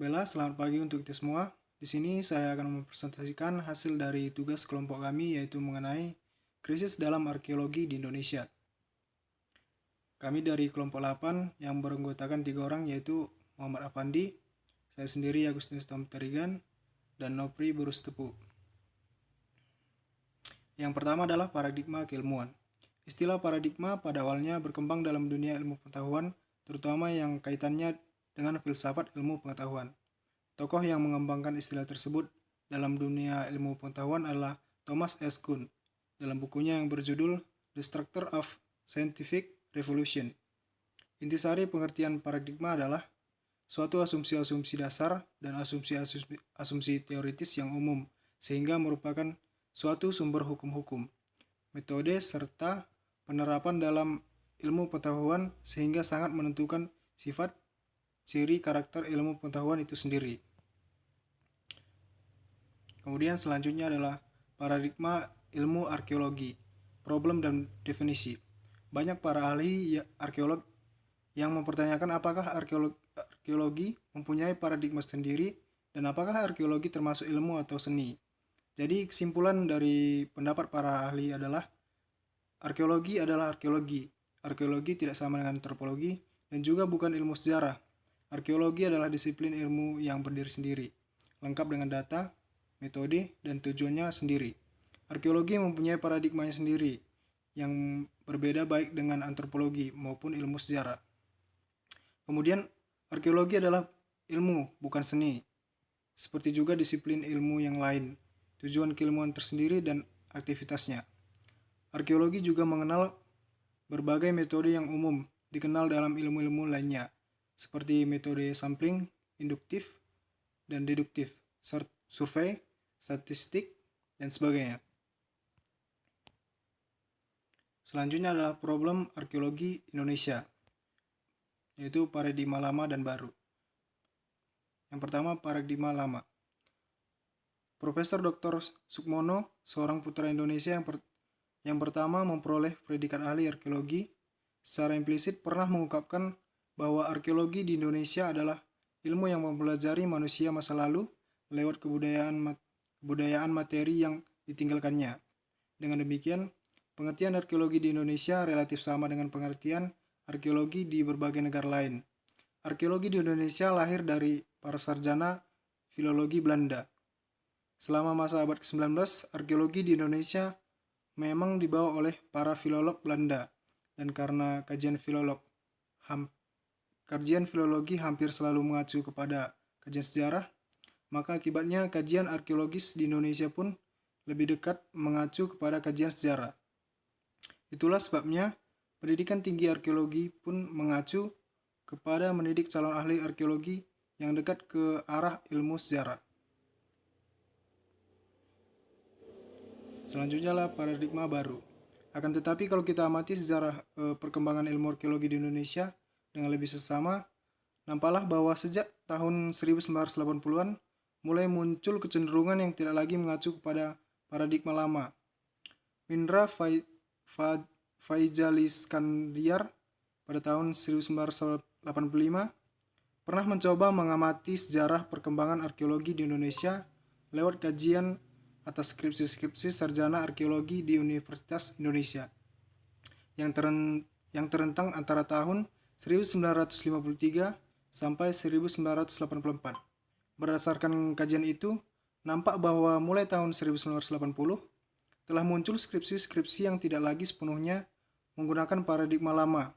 Bella, selamat pagi untuk kita semua. Di sini saya akan mempresentasikan hasil dari tugas kelompok kami, yaitu mengenai krisis dalam arkeologi di Indonesia. Kami dari kelompok 8 yang beranggotakan 3 orang, yaitu Muhammad Afandi, saya sendiri Agustinus Tom Terigan, dan Nopri Burustepu. Yang pertama adalah paradigma keilmuan. Istilah paradigma pada awalnya berkembang dalam dunia ilmu pengetahuan, terutama yang kaitannya dengan filsafat ilmu pengetahuan. Tokoh yang mengembangkan istilah tersebut dalam dunia ilmu pengetahuan adalah Thomas S. Kuhn dalam bukunya yang berjudul The Structure of Scientific Revolution. Intisari pengertian paradigma adalah suatu asumsi-asumsi dasar dan asumsi teoritis yang umum, sehingga merupakan suatu sumber hukum-hukum, metode, serta penerapan dalam ilmu pengetahuan sehingga sangat menentukan sifat, ciri, karakter ilmu pengetahuan itu sendiri. Kemudian selanjutnya adalah paradigma ilmu arkeologi, problem dan definisi. Banyak para ahli arkeolog yang mempertanyakan apakah arkeologi mempunyai paradigma sendiri dan apakah arkeologi termasuk ilmu atau seni. Jadi kesimpulan dari pendapat para ahli adalah arkeologi adalah arkeologi. Arkeologi tidak sama dengan antropologi dan juga bukan ilmu sejarah. Arkeologi adalah disiplin ilmu yang berdiri sendiri, lengkap dengan data, metode, dan tujuannya sendiri. Arkeologi mempunyai paradigmanya sendiri yang berbeda baik dengan antropologi maupun ilmu sejarah. Kemudian, arkeologi adalah ilmu, bukan seni. Seperti juga disiplin ilmu yang lain, tujuan keilmuan tersendiri dan aktivitasnya. Arkeologi juga mengenal berbagai metode yang umum dikenal dalam ilmu-ilmu lainnya, seperti metode sampling, induktif, dan deduktif, survei, statistik, dan sebagainya. Selanjutnya adalah problem arkeologi Indonesia, yaitu paradigma lama dan baru. Yang pertama, paradigma lama. Profesor Dr. Sukmono, seorang putra Indonesia yang pertama memperoleh predikat ahli arkeologi, secara implisit pernah mengungkapkan bahwa arkeologi di Indonesia adalah ilmu yang mempelajari manusia masa lalu lewat kebudayaan materi yang ditinggalkannya. Dengan demikian, pengertian arkeologi di Indonesia relatif sama dengan pengertian arkeologi di berbagai negara lain. Arkeologi di Indonesia lahir dari para sarjana filologi Belanda. Selama masa abad ke-19, arkeologi di Indonesia memang dibawa oleh para filolog Belanda, dan karena kajian filologi hampir selalu mengacu kepada kajian sejarah, maka akibatnya kajian arkeologis di Indonesia pun lebih dekat mengacu kepada kajian sejarah. Itulah sebabnya pendidikan tinggi arkeologi pun mengacu kepada mendidik calon ahli arkeologi yang dekat ke arah ilmu sejarah. Selanjutnya adalah paradigma baru. Akan tetapi kalau kita amati sejarah perkembangan ilmu arkeologi di Indonesia dengan lebih seksama, nampaklah bahwa sejak tahun 1980-an mulai muncul kecenderungan yang tidak lagi mengacu kepada paradigma lama. Mindra Faijaliskandar pada tahun 1985 pernah mencoba mengamati sejarah perkembangan arkeologi di Indonesia lewat kajian atas skripsi-skripsi sarjana arkeologi di Universitas Indonesia yang terentang antara tahun 1953 sampai 1984. Berdasarkan kajian itu, nampak bahwa mulai tahun 1980 telah muncul skripsi-skripsi yang tidak lagi sepenuhnya menggunakan paradigma lama.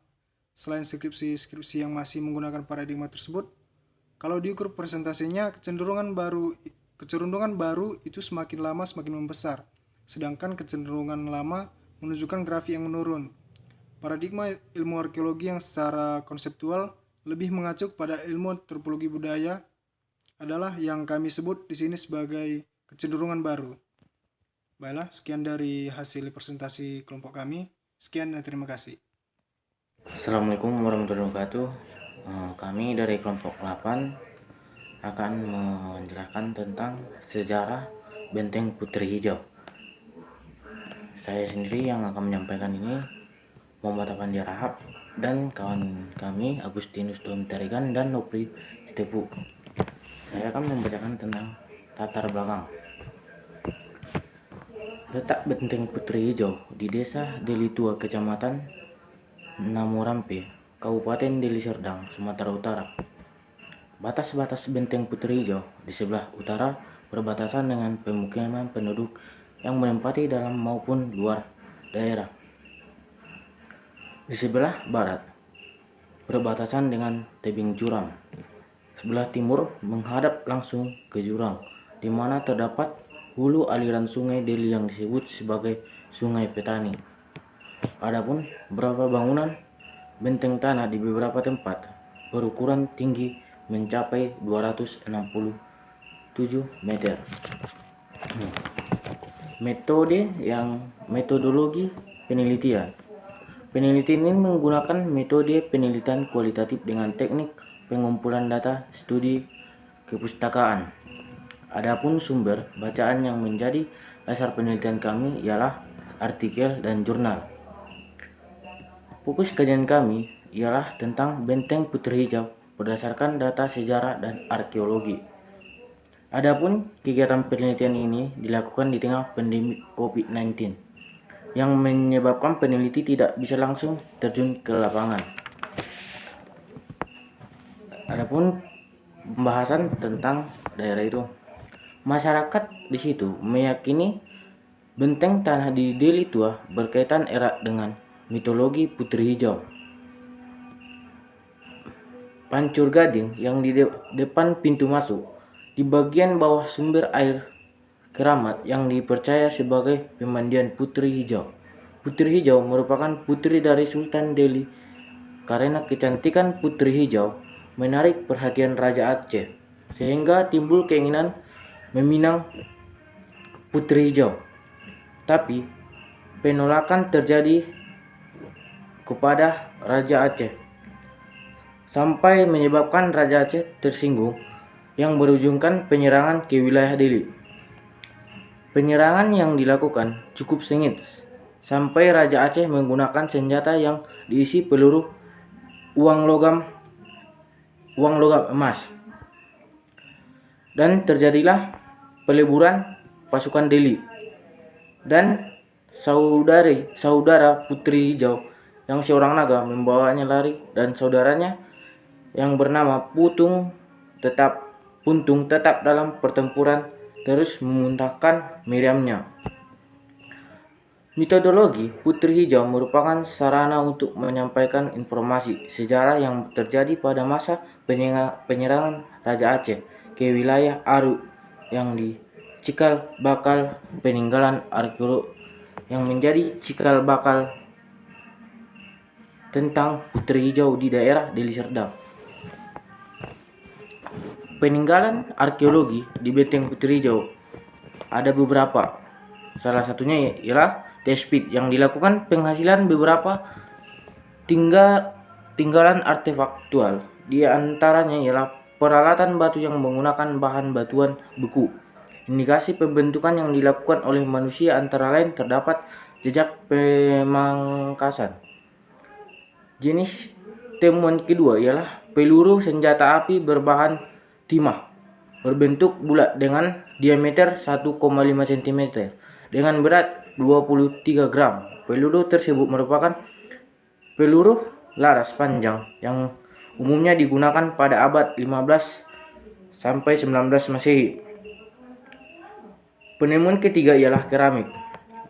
Selain skripsi-skripsi yang masih menggunakan paradigma tersebut, kalau diukur presentasinya, kecenderungan baru itu semakin lama semakin membesar, sedangkan kecenderungan lama menunjukkan grafik yang menurun. Paradigma ilmu arkeologi yang secara konseptual lebih mengacu pada ilmu antropologi budaya adalah yang kami sebut di sini sebagai kecenderungan baru. Baiklah, sekian dari hasil presentasi kelompok kami. Sekian dan terima kasih. Assalamualaikum warahmatullahi wabarakatuh. Kami dari kelompok 8 akan menjelaskan tentang sejarah Benteng Putri Hijau. Saya sendiri yang akan menyampaikan ini, Muhammad Afandi Rahab, dan kawan kami Agustinus Tom Terigan dan Nopri Stepu. saya akan membacakan tentang latar belakang. Letak Benteng Putri Hijau di Desa Deli Tua, Kecamatan Namorampe, Kabupaten Deli Serdang, Sumatera Utara. Batas-batas Benteng Putri Hijau di sebelah utara berbatasan dengan pemukiman penduduk yang menempati dalam maupun luar daerah. Di sebelah barat berbatasan dengan tebing jurang. Sebelah timur menghadap langsung ke jurang, di mana terdapat hulu aliran sungai Deli yang disebut sebagai Sungai Petani. Adapun beberapa bangunan benteng tanah di beberapa tempat berukuran tinggi mencapai 267 meter. Metodologi penelitian. Penelitian ini menggunakan metode penelitian kualitatif dengan teknik pengumpulan data studi kepustakaan. Adapun sumber bacaan yang menjadi dasar penelitian kami ialah artikel dan jurnal. Fokus kajian kami ialah tentang Benteng Putri Hijau berdasarkan data sejarah dan arkeologi. Adapun kegiatan penelitian ini dilakukan di tengah pandemi COVID-19 yang menyebabkan peneliti tidak bisa langsung terjun ke lapangan. Adapun pembahasan tentang daerah itu, masyarakat di situ meyakini benteng tanah di Deli Tua berkaitan erat dengan mitologi Putri Hijau. Pancur Gading yang di depan pintu masuk, di bagian bawah sumber air keramat yang dipercaya sebagai pemandian Putri Hijau. Putri Hijau merupakan putri dari Sultan Deli karena kecantikan Putri Hijau menarik perhatian Raja Aceh, sehingga timbul keinginan meminang Putri Hijau. Tapi penolakan terjadi kepada Raja Aceh sampai menyebabkan Raja Aceh tersinggung yang berujungkan penyerangan ke wilayah Deli. Penyerangan yang dilakukan cukup sengit sampai Raja Aceh menggunakan senjata yang diisi peluru uang logam emas, dan terjadilah peleburan pasukan Deli dan saudara Putri Hijau yang seorang naga membawanya lari, dan saudaranya yang bernama Puntung tetap dalam pertempuran terus memuntahkan meriamnya. Metodologi Putri Hijau merupakan sarana untuk menyampaikan informasi sejarah yang terjadi pada masa penyerangan Raja Aceh ke wilayah Aru yang di cikal bakal peninggalan arkeolog yang menjadi cikal bakal tentang Putri Hijau di daerah Deli Serdang. Peninggalan arkeologi di Benteng Putri Hijau ada beberapa. Salah satunya ialah test pit yang dilakukan penghasilan beberapa tinggalan artefaktual. Di antaranya ialah peralatan batu yang menggunakan bahan batuan beku. Indikasi pembentukan yang dilakukan oleh manusia antara lain terdapat jejak pemangkasan. Jenis temuan kedua ialah peluru senjata api berbahan timah berbentuk bulat dengan diameter 1,5 cm dengan berat 23 gram. Peluru tersebut merupakan peluru laras panjang yang umumnya digunakan pada abad 15 sampai 19 Masehi. Penemuan ketiga ialah keramik.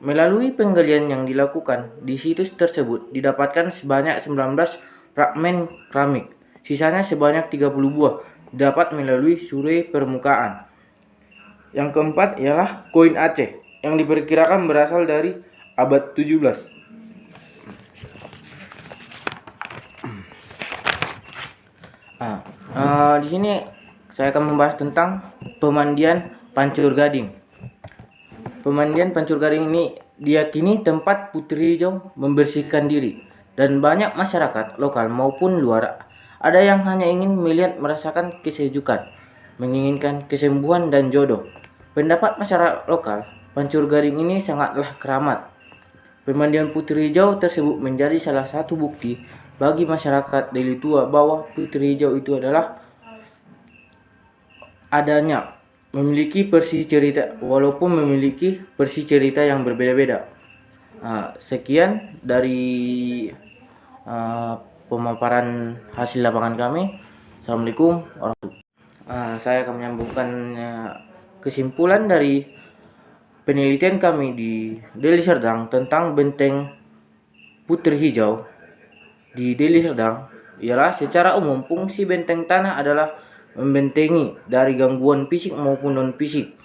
Melalui penggalian yang dilakukan di situs tersebut didapatkan sebanyak 19 fragmen keramik. Sisanya sebanyak 30 buah dapat melalui survei permukaan. Yang keempat ialah koin Aceh yang diperkirakan berasal dari abad 17. Di sini saya akan membahas tentang pemandian Pancur Gading. Pemandian Pancur Gading ini diyakini tempat Putri Hijau membersihkan diri, dan banyak masyarakat lokal maupun luar ada yang hanya ingin melihat merasakan kesejukan, menginginkan kesembuhan dan jodoh. Pendapat masyarakat lokal, Pancur Gading ini sangatlah keramat. Pemandian Putri Hijau tersebut menjadi salah satu bukti bagi masyarakat Deli Tua bahwa Putri Hijau itu adalah adanya memiliki versi cerita, walaupun memiliki versi cerita yang berbeda-beda. Sekian dari pemaparan hasil lapangan kami. Assalamualaikum warahmatullahi wabarakatuh. Saya akan menyambungkan kesimpulan dari penelitian kami di Deli Serdang tentang benteng Putri Hijau di Deli Serdang ialah secara umum fungsi benteng tanah adalah membentengi dari gangguan fisik maupun non fisik.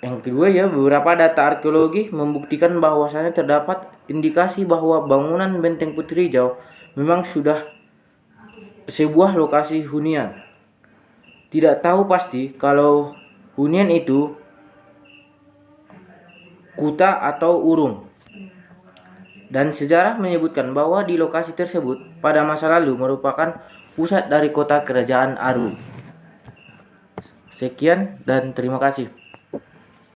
Yang kedua beberapa data arkeologi membuktikan bahwasanya terdapat indikasi bahwa bangunan benteng Putri Hijau memang sudah sebuah lokasi hunian. Tidak tahu pasti kalau hunian itu kuta atau urung. Dan sejarah menyebutkan bahwa di lokasi tersebut pada masa lalu merupakan pusat dari kota kerajaan Aru. Sekian dan terima kasih.